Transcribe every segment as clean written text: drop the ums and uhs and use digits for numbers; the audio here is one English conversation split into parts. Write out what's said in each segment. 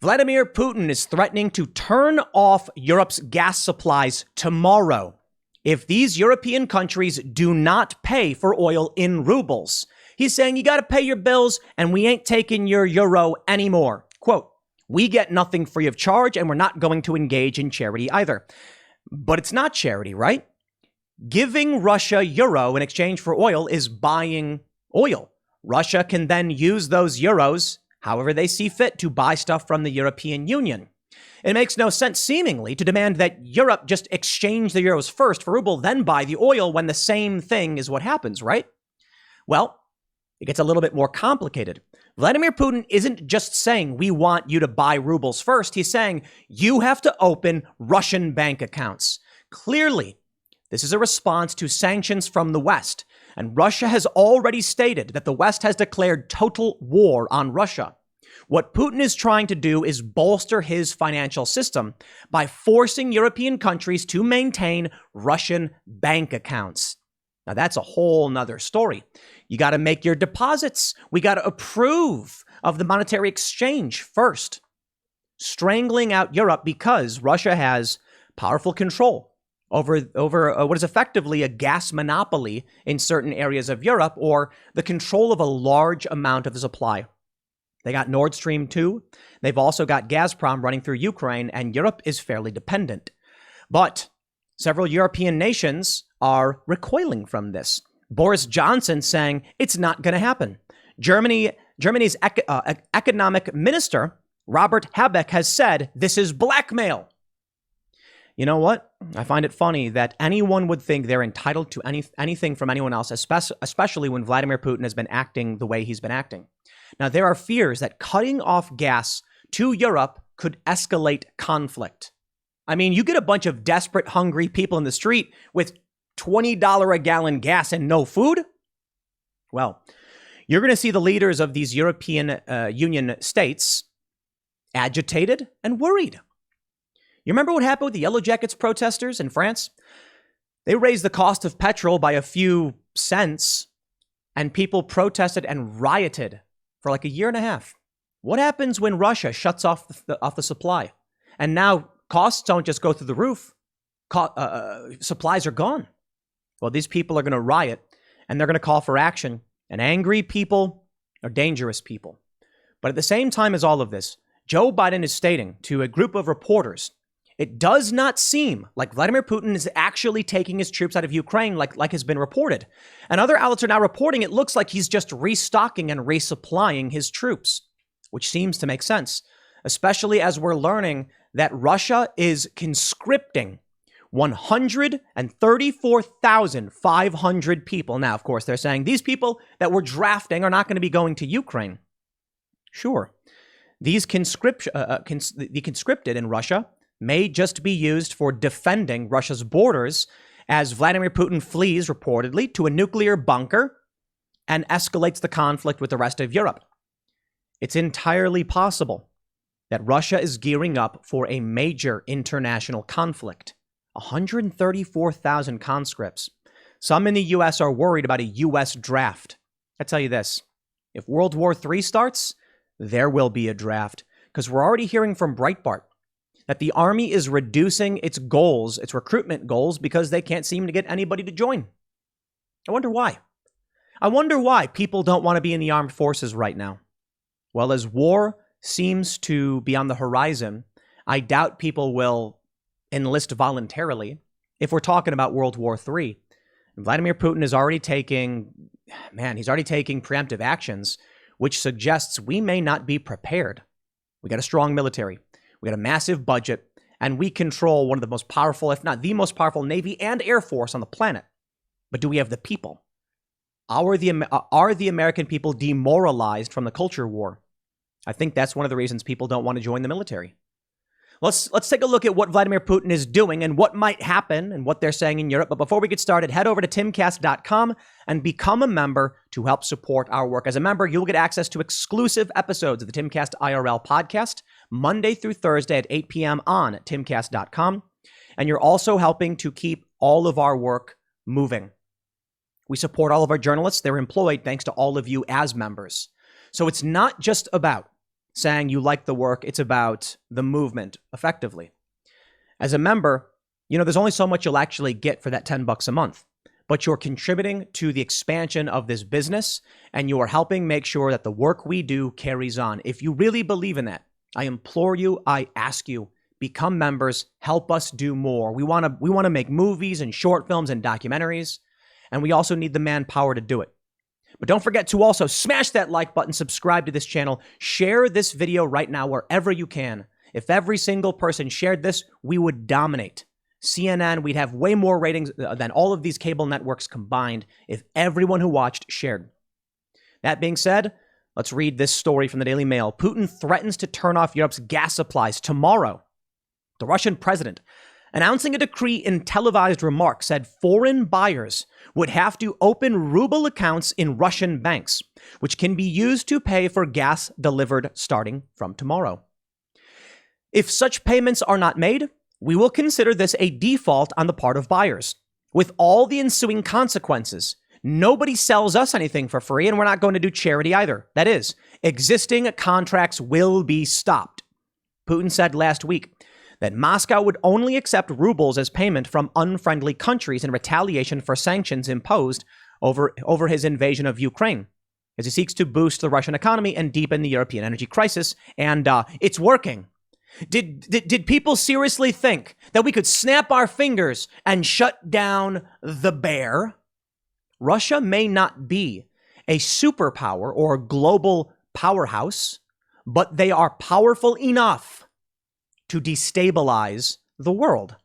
Vladimir Putin is threatening to turn off Europe's gas supplies tomorrow if these European countries do not pay for oil in rubles. He's saying you got to pay your bills and we ain't taking your euro anymore. Quote, we get nothing free of charge and we're not going to engage in charity either. But it's not charity, right? Giving Russia euro in exchange for oil is buying oil. Russia can then use those euros however they see fit to buy stuff from the European Union. It makes no sense, seemingly, to demand that Europe just exchange the euros first for ruble, then buy the oil when the same thing is what happens, right? Well, it gets a little bit more complicated. Vladimir Putin isn't just saying we want you to buy rubles first. He's saying you have to open Russian bank accounts. Clearly, this is a response to sanctions from the West. And Russia has already stated that the West has declared total war on Russia. What Putin is trying to do is bolster his financial system by forcing European countries to maintain Russian bank accounts. Now, that's a whole nother story. You got to make your deposits. We got to approve of the monetary exchange first. Strangling out Europe because Russia has powerful control over what is effectively a gas monopoly in certain areas of Europe, or the control of a large amount of the supply. They got Nord Stream 2. They've also got Gazprom running through Ukraine, and Europe is fairly dependent. But several European nations are recoiling from this. Boris Johnson saying it's not going to happen. Germany's economic minister, Robert Habeck, has said this is blackmail. You know what? I find it funny that anyone would think they're entitled to anything from anyone else, especially when Vladimir Putin has been acting the way he's been acting. Now, there are fears that cutting off gas to Europe could escalate conflict. I mean, you get a bunch of desperate, hungry people in the street with $20 a gallon gas and no food. Well, you're going to see the leaders of these European Union states agitated and worried. You remember what happened with the Yellow Jackets protesters in France? They raised the cost of petrol by a few cents, and people protested and rioted for like a year and a half. What happens when Russia shuts off the supply? And now costs don't just go through the roof. Supplies are gone. Well, these people are going to riot, and they're going to call for action. And angry people are dangerous people. But at the same time as all of this, Joe Biden is stating to a group of reporters, it does not seem like Vladimir Putin is actually taking his troops out of Ukraine like has been reported. And other outlets are now reporting it looks like he's just restocking and resupplying his troops, which seems to make sense, especially as we're learning that Russia is conscripting 134,500 people. Now, of course, they're saying these people that we're drafting are not going to be going to Ukraine. Sure. These the conscripted in Russia may just be used for defending Russia's borders as Vladimir Putin flees, reportedly, to a nuclear bunker and escalates the conflict with the rest of Europe. It's entirely possible that Russia is gearing up for a major international conflict. 134,000 conscripts. Some in the U.S. are worried about a U.S. draft. I tell you this, if World War III starts, there will be a draft, because we're already hearing from Breitbart that the army is reducing its goals, its recruitment goals, because they can't seem to get anybody to join. I wonder why. I wonder why people don't want to be in the armed forces right now. Well, as war seems to be on the horizon, I doubt people will enlist voluntarily if we're talking about World War III. And Vladimir Putin is already taking preemptive actions, which suggests we may not be prepared. We got a strong military. We got a massive budget, and we control one of the most powerful, if not the most powerful Navy and Air Force on the planet. But do we have the people? Are the American people demoralized from the culture war? I think that's one of the reasons people don't want to join the military. Let's take a look at what Vladimir Putin is doing and what might happen and what they're saying in Europe. But before we get started, head over to timcast.com and become a member to help support our work. As a member, you'll get access to exclusive episodes of the Timcast IRL podcast Monday through Thursday at 8 p.m. on timcast.com. And you're also helping to keep all of our work moving. We support all of our journalists. They're employed thanks to all of you as members. So it's not just about saying you like the work. It's about the movement, effectively. As a member, there's only so much you'll actually get for that $10 a month, but you're contributing to the expansion of this business, and you are helping make sure that the work we do carries on. If you really believe in that, I implore you, I ask you, become members, help us do more. We want to make movies and short films and documentaries, and we also need the manpower to do it. But don't forget to also smash that like button, subscribe to this channel, share this video right now wherever you can. If every single person shared this, we would dominate. CNN, we'd have way more ratings than all of these cable networks combined if everyone who watched shared. That being said, let's read this story from the Daily Mail. Putin threatens to turn off Europe's gas supplies tomorrow. The Russian president, announcing a decree in televised remarks, said foreign buyers would have to open ruble accounts in Russian banks, which can be used to pay for gas delivered starting from tomorrow. If such payments are not made, we will consider this a default on the part of buyers, with all the ensuing consequences. Nobody sells us anything for free, and we're not going to do charity either. That is, existing contracts will be stopped. Putin said last week that Moscow would only accept rubles as payment from unfriendly countries in retaliation for sanctions imposed over his invasion of Ukraine, as he seeks to boost the Russian economy and deepen the European energy crisis. And it's working. Did people seriously think that we could snap our fingers and shut down the bear? Russia may not be a superpower or a global powerhouse, but they are powerful enough to destabilize the world.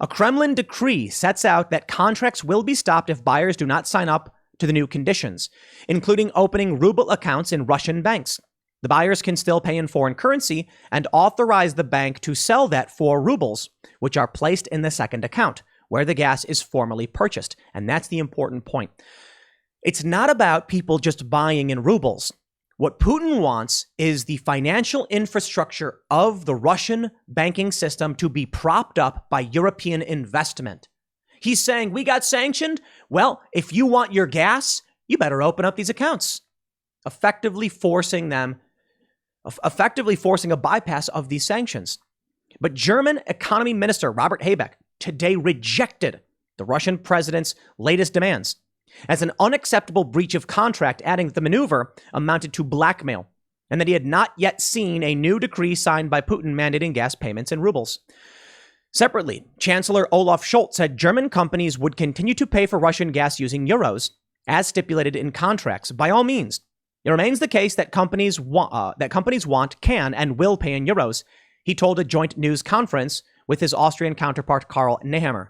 A Kremlin decree sets out that contracts will be stopped if buyers do not sign up to the new conditions, including opening ruble accounts in Russian banks. The buyers can still pay in foreign currency and authorize the bank to sell that for rubles, which are placed in the second account, where the gas is formally purchased. And that's the important point. It's not about people just buying in rubles. What Putin wants is the financial infrastructure of the Russian banking system to be propped up by European investment. He's saying, we got sanctioned? Well, if you want your gas, you better open up these accounts, effectively forcing a bypass of these sanctions. But German Economy Minister Robert Habeck today rejected the Russian president's latest demands as an unacceptable breach of contract, adding that the maneuver amounted to blackmail and that he had not yet seen a new decree signed by Putin mandating gas payments in rubles. Separately, Chancellor Olaf Scholz said German companies would continue to pay for Russian gas using euros, as stipulated in contracts. By all means, it remains the case that companies want, can, and will pay in euros, he told a joint news conference with his Austrian counterpart Karl Nehammer.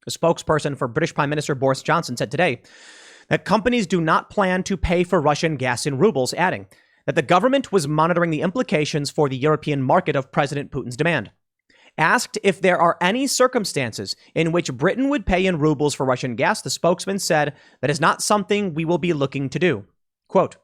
A spokesperson for British Prime Minister Boris Johnson said today that companies do not plan to pay for Russian gas in rubles, adding that the government was monitoring the implications for the European market of President Putin's demand. Asked if there are any circumstances in which Britain would pay in rubles for Russian gas, the spokesman said that is not something we will be looking to do. Quote,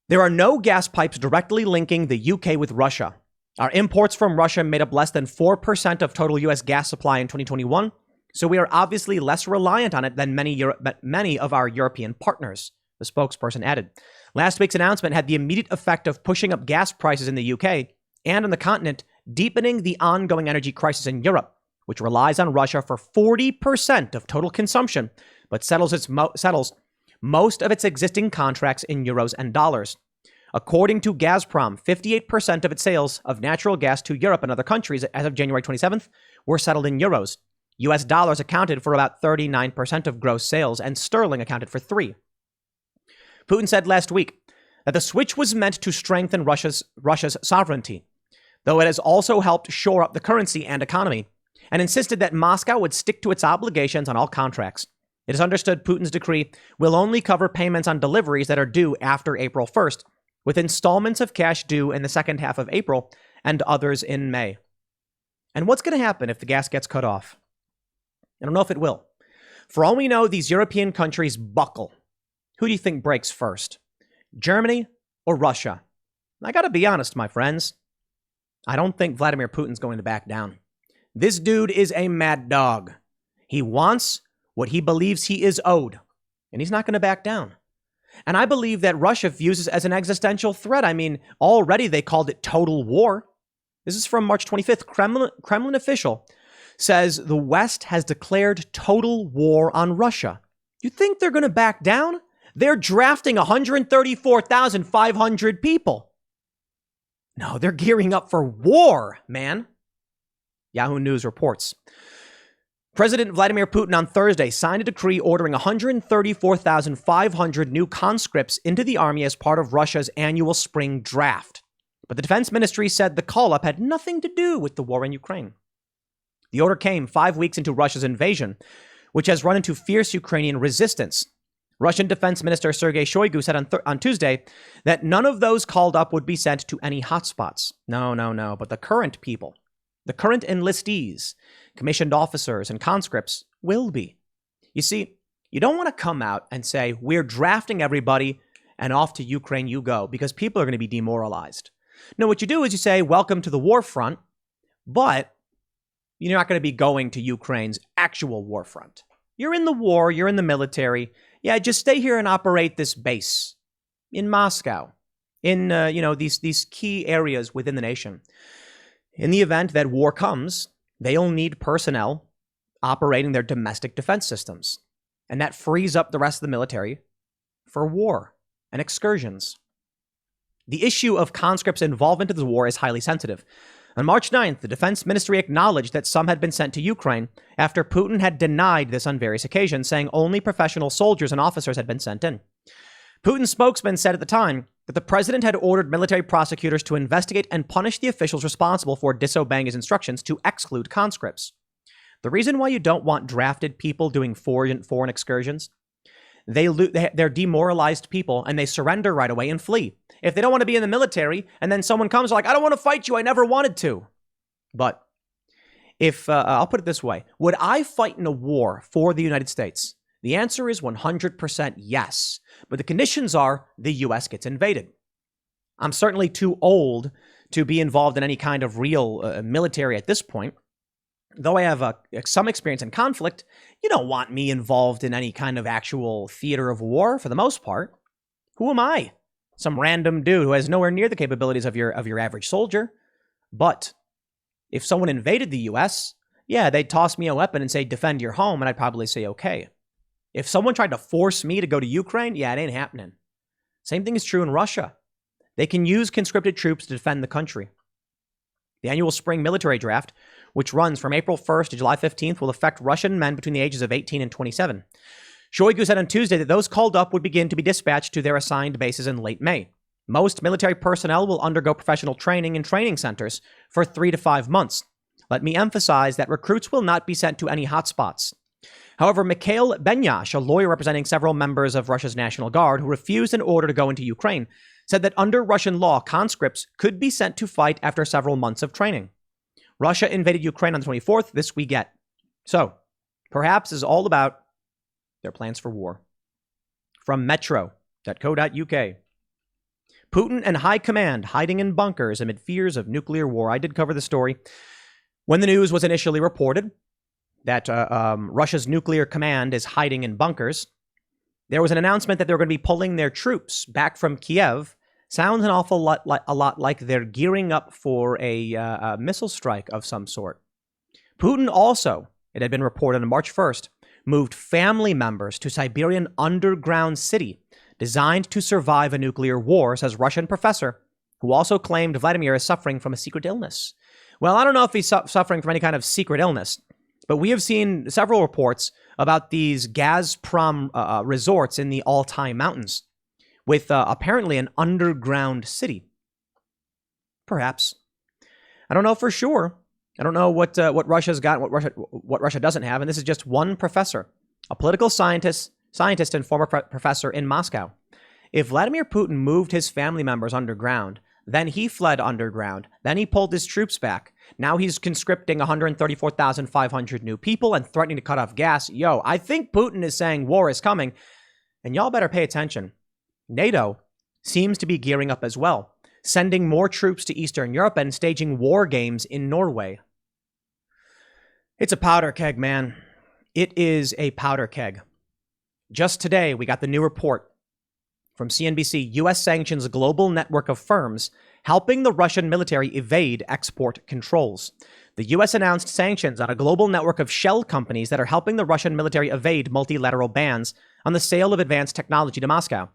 there are no gas pipes directly linking the UK with Russia. Our imports from Russia made up less than 4% of total US gas supply in 2021. So we are obviously less reliant on it than many of our European partners, the spokesperson added. Last week's announcement had the immediate effect of pushing up gas prices in the UK and on the continent, deepening the ongoing energy crisis in Europe, which relies on Russia for 40% of total consumption, but settles most of its existing contracts in euros and dollars. According to Gazprom, 58% of its sales of natural gas to Europe and other countries as of January 27th were settled in euros. US dollars accounted for about 39% of gross sales, and sterling accounted for 3%. Putin said last week that the switch was meant to strengthen Russia's sovereignty, though it has also helped shore up the currency and economy, and insisted that Moscow would stick to its obligations on all contracts. It is understood Putin's decree will only cover payments on deliveries that are due after April 1st, with installments of cash due in the second half of April and others in May. And what's going to happen if the gas gets cut off? I don't know if it will. For all we know, these European countries buckle. Who do you think breaks first? Germany or Russia? I got to be honest, my friends. I don't think Vladimir Putin's going to back down. This dude is a mad dog. He wants what he believes he is owed, and he's not going to back down. And I believe that Russia views this as an existential threat. I mean, already they called it total war. This is from March 25th. Kremlin official says the West has declared total war on Russia. You think they're going to back down? They're drafting 134,500 people. No, they're gearing up for war, man. Yahoo News reports. President Vladimir Putin on Thursday signed a decree ordering 134,500 new conscripts into the army as part of Russia's annual spring draft. But the defense ministry said the call-up had nothing to do with the war in Ukraine. The order came 5 weeks into Russia's invasion, which has run into fierce Ukrainian resistance. Russian Defense Minister Sergei Shoigu said on Tuesday that none of those called up would be sent to any hotspots. No, but the current people, the current enlistees, commissioned officers and conscripts will be. You see, you don't want to come out and say, we're drafting everybody and off to Ukraine you go, because people are going to be demoralized. No, what you do is you say, welcome to the war front, but you're not going to be going to Ukraine's actual war front. You're in the war, you're in the military. Yeah, just stay here and operate this base in Moscow, in these key areas within the nation. In the event that war comes, they'll need personnel operating their domestic defense systems. And that frees up the rest of the military for war and excursions. The issue of conscripts' involvement in the war is highly sensitive. On March 9th, the defense ministry acknowledged that some had been sent to Ukraine after Putin had denied this on various occasions, saying only professional soldiers and officers had been sent in. Putin's spokesman said at the time that the president had ordered military prosecutors to investigate and punish the officials responsible for disobeying his instructions to exclude conscripts. The reason why you don't want drafted people doing foreign excursions, they're demoralized people and they surrender right away and flee. If they don't want to be in the military and then someone comes like, I don't want to fight you, I never wanted to. But if, I'll put it this way, would I fight in a war for the United States? The answer is 100% yes. But the conditions are the U.S. gets invaded. I'm certainly too old to be involved in any kind of real military at this point. Though I have some experience in conflict, you don't want me involved in any kind of actual theater of war for the most part. Who am I? Some random dude who has nowhere near the capabilities of your average soldier. But if someone invaded the U.S., yeah, they'd toss me a weapon and say, defend your home, and I'd probably say, okay. If someone tried to force me to go to Ukraine, yeah, it ain't happening. Same thing is true in Russia. They can use conscripted troops to defend the country. The annual spring military draft, which runs from April 1st to July 15th, will affect Russian men between the ages of 18 and 27. Shoigu said on Tuesday that those called up would begin to be dispatched to their assigned bases in late May. Most military personnel will undergo professional training in training centers for 3 to 5 months. Let me emphasize that recruits will not be sent to any hotspots. However, Mikhail Benyash, a lawyer representing several members of Russia's National Guard who refused an order to go into Ukraine, said that under Russian law, conscripts could be sent to fight after several months of training. Russia invaded Ukraine on the 24th. This we get. So, perhaps is all about their plans for war. From metro.co.uk. Putin and high command hiding in bunkers amid fears of nuclear war. I did cover the story when the news was initially reported that Russia's nuclear command is hiding in bunkers. There was an announcement that they're going to be pulling their troops back from Kiev. Sounds an awful lot like they're gearing up for a missile strike of some sort. Putin also, it had been reported on March 1st, moved family members to Siberian underground city designed to survive a nuclear war, says Russian professor, who also claimed Vladimir is suffering from a secret illness. Well, I don't know if he's suffering from any kind of secret illness, but we have seen several reports about these Gazprom resorts in the Altai Mountains with apparently an underground city. Perhaps. I don't know for sure. I don't know what Russia's got, what Russia doesn't have, and this is just one professor, a political scientist and former professor in Moscow. If Vladimir Putin moved his family members underground, then he fled underground, then he pulled his troops back. Now he's conscripting 134,500 new people and threatening to cut off gas. Yo, I think Putin is saying war is coming, and y'all better pay attention. NATO seems to be gearing up as well, sending more troops to Eastern Europe and staging war games in Norway. It's a powder keg, man. It is a powder keg. Just today, we got the new report From CNBC, U.S. sanctions a global network of firms helping the Russian military evade export controls. The U.S. announced sanctions on a global network of shell companies that are helping the Russian military evade multilateral bans on the sale of advanced technology to Moscow.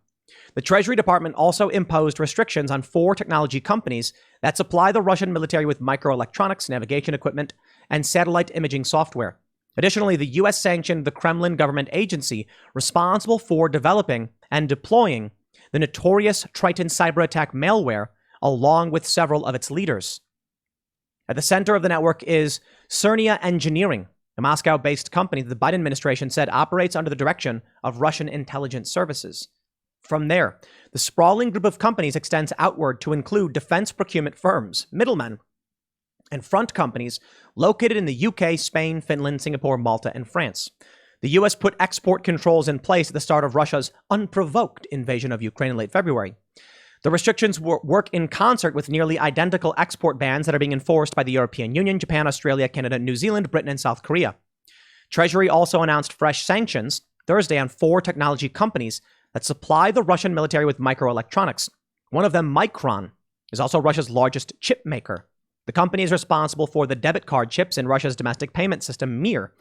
The Treasury Department also imposed restrictions on 4 technology companies that supply the Russian military with microelectronics, navigation equipment, and satellite imaging software. Additionally, the U.S. sanctioned the Kremlin government agency responsible for developing and deploying the notorious Triton cyber attack malware, along with several of its leaders. At the center of the network is Cernia Engineering, a Moscow-based company that the Biden administration said operates under the direction of Russian intelligence services. From there, the sprawling group of companies extends outward to include defense procurement firms, middlemen, and front companies located in the UK, Spain, Finland, Singapore, Malta, and France. The U.S. put export controls in place at the start of Russia's unprovoked invasion of Ukraine in late February. The restrictions work in concert with nearly identical export bans that are being enforced by the European Union, Japan, Australia, Canada, New Zealand, Britain, and South Korea. Treasury also announced fresh sanctions Thursday on 4 technology companies that supply the Russian military with microelectronics. One of them, Micron, is also Russia's largest chip maker. The company is responsible for the debit card chips in Russia's domestic payment system, Mir,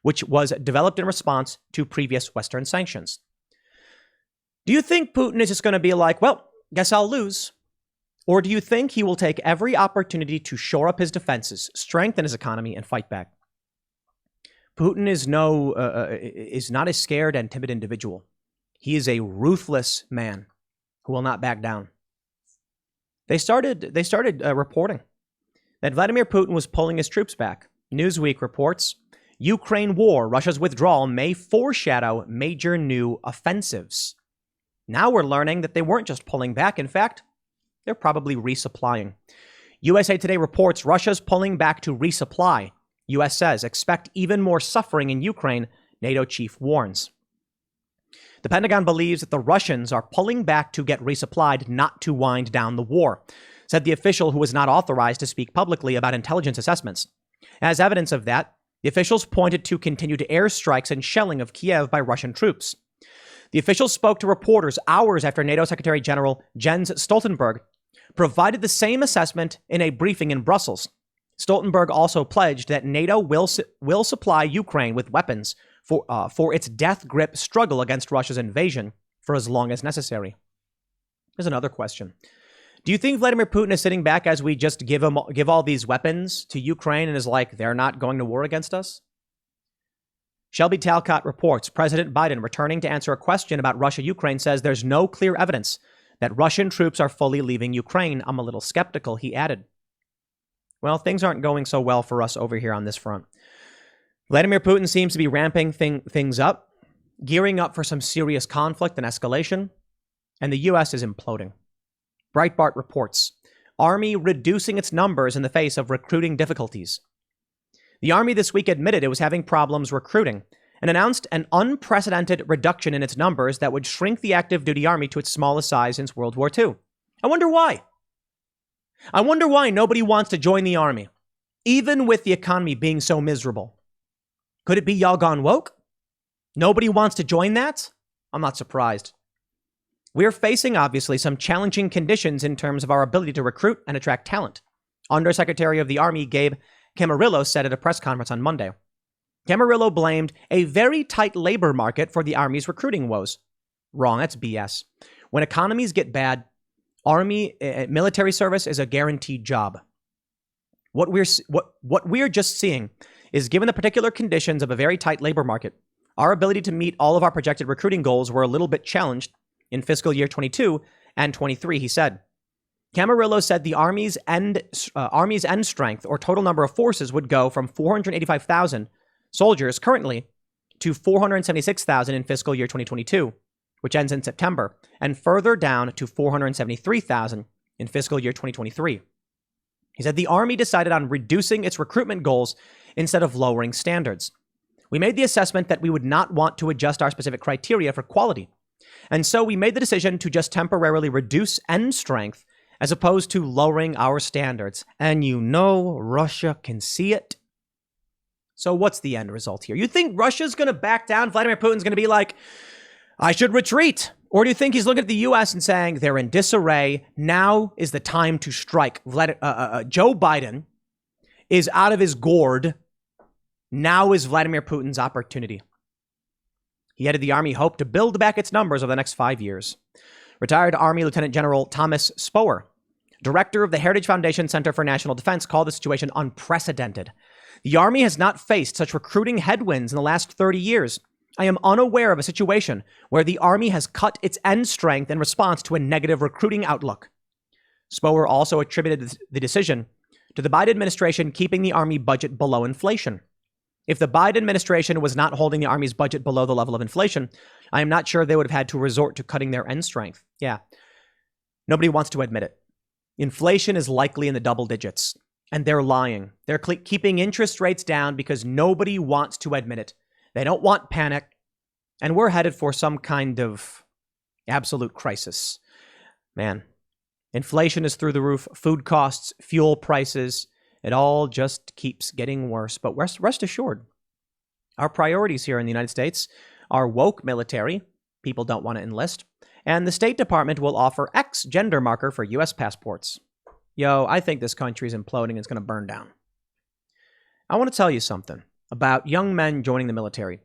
which was developed in response to previous Western sanctions. Do you think Putin is just going to be like, well, guess I'll lose? Or do you think he will take every opportunity to shore up his defenses, strengthen his economy, and fight back? Putin is not a scared and timid individual. He is a ruthless man who will not back down. They started reporting that Vladimir Putin was pulling his troops back. Newsweek reports, Ukraine war, Russia's withdrawal may foreshadow major new offensives. Now we're learning that they weren't just pulling back. In fact, they're probably resupplying. USA Today reports Russia's pulling back to resupply. US says expect even more suffering in Ukraine, NATO chief warns. The Pentagon believes that the Russians are pulling back to get resupplied, not to wind down the war, said the official who was not authorized to speak publicly about intelligence assessments. As evidence of that, the officials pointed to continued airstrikes and shelling of Kiev by Russian troops. The officials spoke to reporters hours after NATO Secretary General Jens Stoltenberg provided the same assessment in a briefing in Brussels. Stoltenberg also pledged that NATO will supply Ukraine with weapons for its death grip struggle against Russia's invasion for as long as necessary. Here's another question. Do you think Vladimir Putin is sitting back as we just give all these weapons to Ukraine and is like, they're not going to war against us? Shelby Talcott reports President Biden, returning to answer a question about Russia-Ukraine, says there's no clear evidence that Russian troops are fully leaving Ukraine. I'm a little skeptical, he added. Well, things aren't going so well for us over here on this front. Vladimir Putin seems to be ramping things up, gearing up for some serious conflict and escalation, and the U.S. is imploding. Breitbart reports, Army reducing its numbers in the face of recruiting difficulties. The Army this week admitted it was having problems recruiting and announced an unprecedented reduction in its numbers that would shrink the active duty Army to its smallest size since World War II. I wonder why. I wonder why nobody wants to join the Army, even with the economy being so miserable. Could it be y'all gone woke? Nobody wants to join that? I'm not surprised. We're facing, obviously, some challenging conditions in terms of our ability to recruit and attract talent. Undersecretary of the Army Gabe Camarillo said at a press conference on Monday. Camarillo blamed a very tight labor market for the Army's recruiting woes. Wrong, that's BS. When economies get bad, Army military service is a guaranteed job. What we're just seeing is, given the particular conditions of a very tight labor market, our ability to meet all of our projected recruiting goals were a little bit challenged in fiscal year 22 and 23, he said. Camarillo said the Army's end strength, or total number of forces, would go from 485,000 soldiers currently to 476,000 in fiscal year 2022, which ends in September, and further down to 473,000 in fiscal year 2023. He said the Army decided on reducing its recruitment goals instead of lowering standards. We made the assessment that we would not want to adjust our specific criteria for quality. And so we made the decision to just temporarily reduce end strength as opposed to lowering our standards. And you know Russia can see it. So what's the end result here? You think Russia's going to back down? Vladimir Putin's going to be like, I should retreat, Or do you think he's looking at the U.S. and saying they're in disarray? Now is the time to strike. Joe Biden is out of his gourd. Now is Vladimir Putin's opportunity. He headed the Army hoped to build back its numbers over the next 5 years. Retired Army Lieutenant General Thomas Spoer, director of the Heritage Foundation Center for National Defense, called the situation unprecedented. The Army has not faced such recruiting headwinds in the last 30 years. I am unaware of a situation where the Army has cut its end strength in response to a negative recruiting outlook. Spoer also attributed the decision to the Biden administration keeping the Army budget below inflation. If the Biden administration was not holding the Army's budget below the level of inflation, I am not sure they would have had to resort to cutting their end strength. Yeah, nobody wants to admit it. Inflation is likely in the double digits, and they're lying. They're keeping interest rates down because nobody wants to admit it. They don't want panic, and we're headed for some kind of absolute crisis. Man, inflation is through the roof. Food costs, fuel prices, it all just keeps getting worse. But rest assured, our priorities here in the United States are woke military. People don't want to enlist. And the State Department will offer X gender marker for U.S. passports. Yo, I think this country is imploding and it's going to burn down. I want to tell you something about young men joining the military.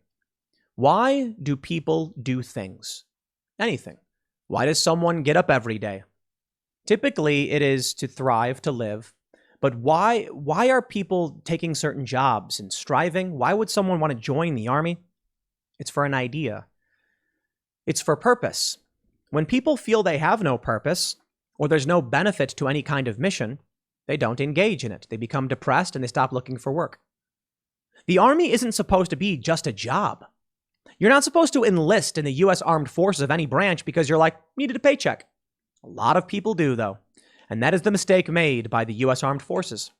Why do people do things? Anything. Why does someone get up every day? Typically, it is to thrive, to live. But why are people taking certain jobs and striving? Why would someone want to join the Army? It's for an idea. It's for purpose. When people feel they have no purpose, or there's no benefit to any kind of mission, they don't engage in it. They become depressed and they stop looking for work. The Army isn't supposed to be just a job. You're not supposed to enlist in the U.S. Armed Forces of any branch because you're like, needed a paycheck. A lot of people do, though. And that is the mistake made by the U.S. Armed Forces.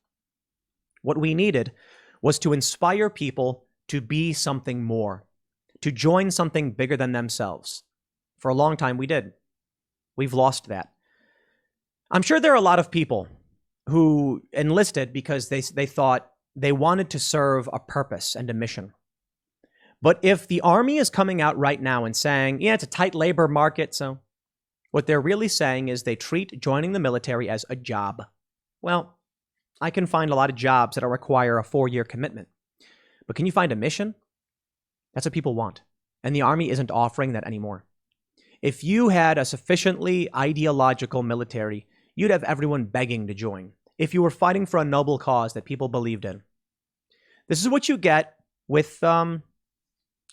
What we needed was to inspire people to be something more, to join something bigger than themselves. For a long time, we did. We've lost that. I'm sure there are a lot of people who enlisted because they thought they wanted to serve a purpose and a mission. But if the Army is coming out right now and saying, yeah, it's a tight labor market, so what they're really saying is they treat joining the military as a job. Well, I can find a lot of jobs that require a 4-year commitment. But can you find a mission? That's what people want. And the Army isn't offering that anymore. If you had a sufficiently ideological military, you'd have everyone begging to join. If you were fighting for a noble cause that people believed in. This is what you get with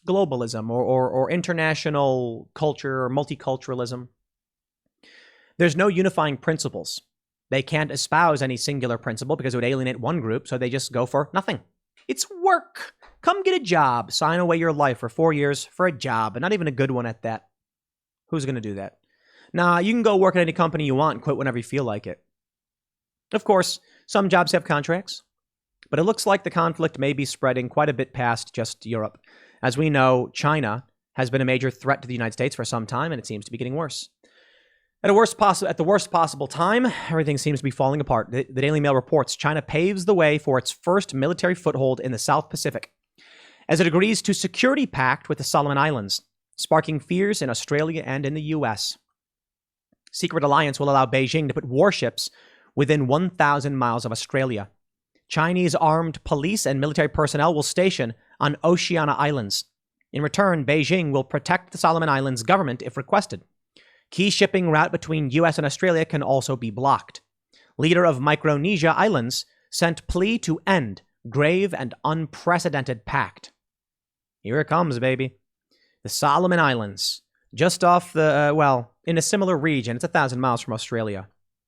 globalism or international culture or multiculturalism. There's no unifying principles. They can't espouse any singular principle because it would alienate one group, so they just go for nothing. It's work. Come get a job. Sign away your life for 4 years for a job, and not even a good one at that. Who's going to do that? Nah, you can go work at any company you want and quit whenever you feel like it. Of course, some jobs have contracts, but it looks like the conflict may be spreading quite a bit past just Europe. As we know, China has been a major threat to the United States for some time, and it seems to be getting worse. At the worst possible time, everything seems to be falling apart. The Daily Mail reports China paves the way for its first military foothold in the South Pacific as it agrees to security pact with the Solomon Islands, sparking fears in Australia and in the U.S. Secret alliance will allow Beijing to put warships within 1,000 miles of Australia. Chinese armed police and military personnel will station on Oceania Islands. In return, Beijing will protect the Solomon Islands government if requested. Key shipping route between U.S. and Australia can also be blocked. Leader of Micronesia Islands sent plea to end grave and unprecedented pact. Here it comes, baby. The Solomon Islands, just off the, in a similar region. It's 1,000 miles from Australia.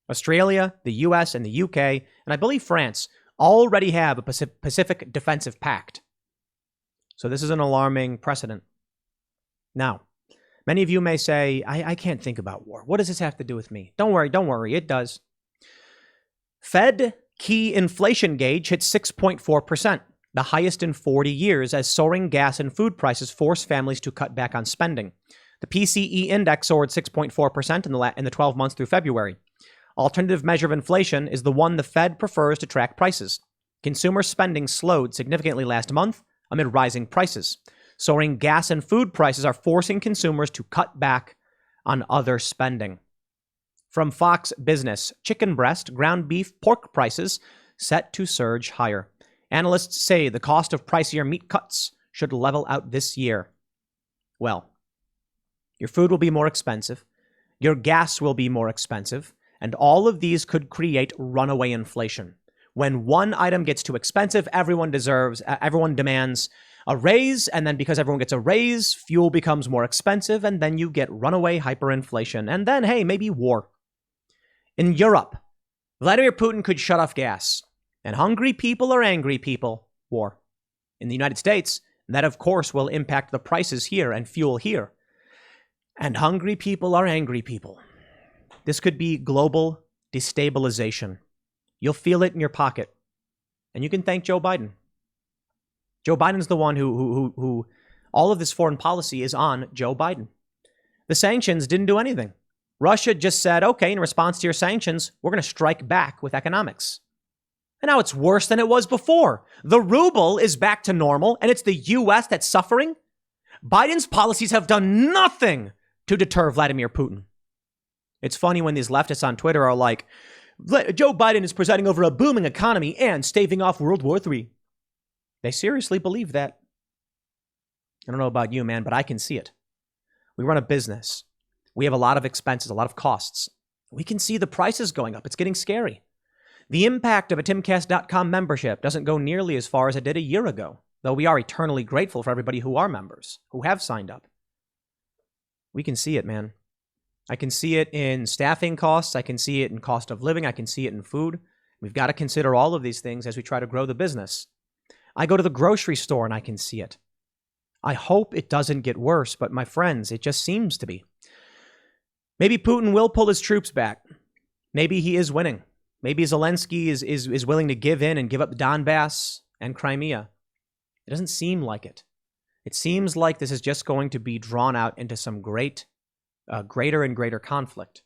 Australia, the U.S., and the U.K., and I believe France, already have a Pacific Defensive Pact. So this is an alarming precedent. Now, many of you may say, I can't think about war. What does this have to do with me? Don't worry, it does. Fed key inflation gauge hit 6.4%, the highest in 40 years, as soaring gas and food prices force families to cut back on spending. The PCE index soared 6.4% in the 12 months through February. Alternative measure of inflation is the one the Fed prefers to track prices. Consumer spending slowed significantly last month amid rising prices. Soaring gas and food prices are forcing consumers to cut back on other spending. From Fox Business, chicken breast, ground beef, pork prices set to surge higher. Analysts say the cost of pricier meat cuts should level out this year. Well, your food will be more expensive, your gas will be more expensive, and all of these could create runaway inflation. When one item gets too expensive, everyone demands a raise, and then because everyone gets a raise, fuel becomes more expensive, and then you get runaway hyperinflation, and then, hey, maybe war. In Europe, Vladimir Putin could shut off gas, and hungry people are angry people, war. In the United States, that of course will impact the prices here and fuel here. And hungry people are angry people. This could be global destabilization. You'll feel it in your pocket. And you can thank Joe Biden. Joe Biden's the one who all of this foreign policy is on Joe Biden. The sanctions didn't do anything. Russia just said, okay, in response to your sanctions, we're going to strike back with economics. And now it's worse than it was before. The ruble is back to normal, and it's the U.S. that's suffering. Biden's policies have done nothing to deter Vladimir Putin. It's funny when these leftists on Twitter are like, Joe Biden is presiding over a booming economy and staving off World War III. They seriously believe that. I don't know about you, man, but I can see it. We run a business. We have a lot of expenses, a lot of costs. We can see the prices going up. It's getting scary. The impact of a timcast.com membership doesn't go nearly as far as it did a year ago, though we are eternally grateful for everybody who are members, who have signed up. We can see it, man. I can see it in staffing costs. I can see it in cost of living. I can see it in food. We've got to consider all of these things as we try to grow the business. I go to the grocery store and I can see it. I hope it doesn't get worse, but my friends, it just seems to be. Maybe Putin will pull his troops back. Maybe he is winning. Maybe Zelensky is willing to give in and give up Donbass and Crimea. It doesn't seem like it. It seems like this is just going to be drawn out into some greater and greater conflict.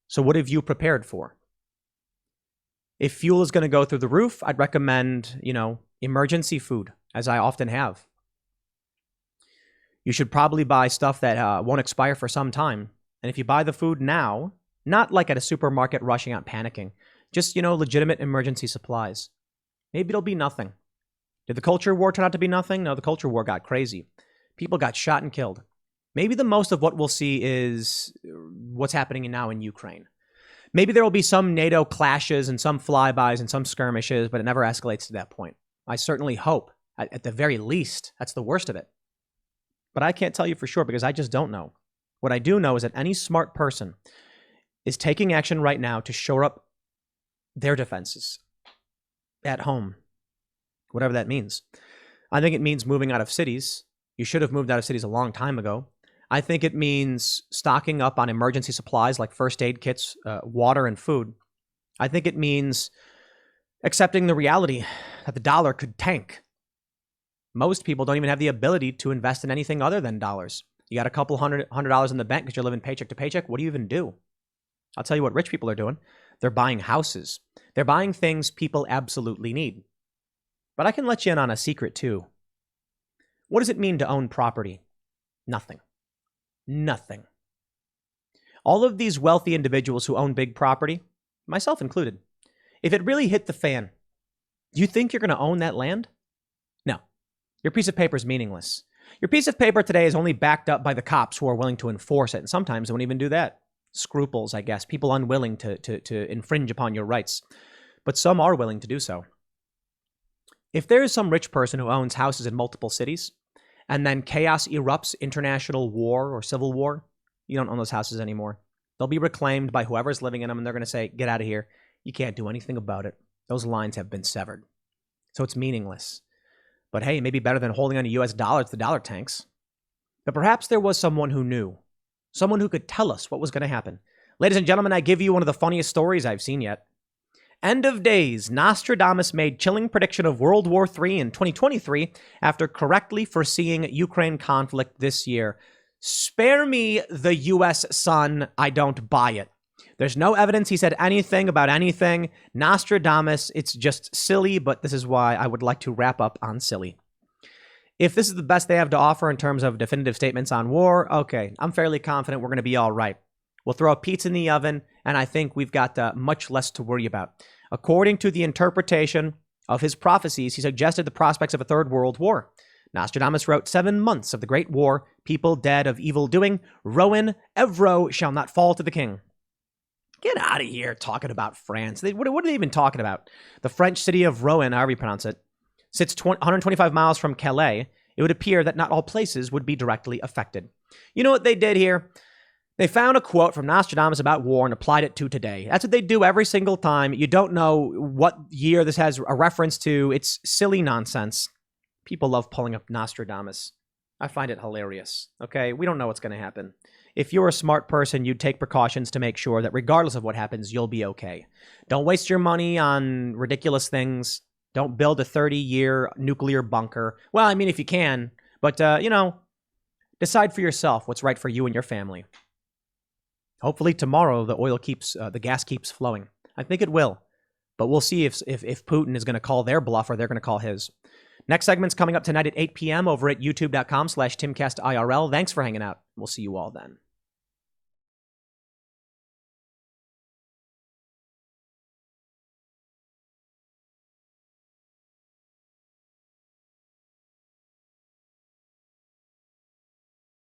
So what have you prepared for? If fuel is going to go through the roof, I'd recommend, emergency food, as I often have. You should probably buy stuff that won't expire for some time. And if you buy the food now, not like at a supermarket rushing out panicking, just, legitimate emergency supplies. Maybe it'll be nothing. Did the culture war turn out to be nothing? No, the culture war got crazy. People got shot and killed. Maybe the most of what we'll see is what's happening now in Ukraine. Maybe there will be some NATO clashes and some flybys and some skirmishes, but it never escalates to that point. I certainly hope, at the very least, that's the worst of it. But I can't tell you for sure because I just don't know. What I do know is that any smart person is taking action right now to shore up their defenses at home, whatever that means. I think it means moving out of cities. You should have moved out of cities a long time ago. I think it means stocking up on emergency supplies like first aid kits, water, and food. I think it means accepting the reality that the dollar could tank. Most people don't even have the ability to invest in anything other than dollars. You got a couple $100 in the bank because you're living paycheck to paycheck. What do you even do? I'll tell you what rich people are doing. They're buying houses. They're buying things people absolutely need. But I can let you in on a secret too. What does it mean to own property? Nothing. Nothing. All of these wealthy individuals who own big property, myself included, if it really hit the fan, do you think you're going to own that land? No. Your piece of paper is meaningless. Your piece of paper today is only backed up by the cops who are willing to enforce it, and sometimes they won't even do that. Scruples, I guess. People unwilling to infringe upon your rights. But some are willing to do so. If there is some rich person who owns houses in multiple cities, and then chaos erupts, international war or civil war, you don't own those houses anymore. They'll be reclaimed by whoever's living in them, and they're going to say, get out of here. You can't do anything about it. Those lines have been severed. So it's meaningless. But hey, maybe better than holding on to US dollars, the dollar tanks. But perhaps there was someone who knew. Someone who could tell us what was going to happen. Ladies and gentlemen, I give you one of the funniest stories I've seen yet. End of days, Nostradamus made chilling prediction of World War III in 2023 after correctly foreseeing Ukraine conflict this year. Spare me the US, son. I don't buy it. There's no evidence he said anything about anything. Nostradamus, it's just silly, but this is why I would like to wrap up on silly. If this is the best they have to offer in terms of definitive statements on war, okay, I'm fairly confident we're going to be all right. We'll throw a pizza in the oven, and I think we've got much less to worry about. According to the interpretation of his prophecies, he suggested the prospects of a third world war. Nostradamus wrote 7 months of the Great War, people dead of evil doing, Rowan, Evro shall not fall to the king. Get out of here talking about France. What are they even talking about? The French city of Rouen, however you pronounce it, sits 125 miles from Calais. It would appear that not all places would be directly affected. You know what they did here? They found a quote from Nostradamus about war and applied it to today. That's what they do every single time. You don't know what year this has a reference to. It's silly nonsense. People love pulling up Nostradamus. I find it hilarious. Okay, we don't know what's going to happen. If you're a smart person, you'd take precautions to make sure that regardless of what happens, you'll be okay. Don't waste your money on ridiculous things. Don't build a 30-year nuclear bunker. Well, I mean, if you can, but, decide for yourself what's right for you and your family. Hopefully tomorrow the gas keeps flowing. I think it will, but we'll see if Putin is going to call their bluff or they're going to call his. Next segment's coming up tonight at 8 p.m. over at youtube.com/TimCastIRL. Thanks for hanging out. We'll see you all then.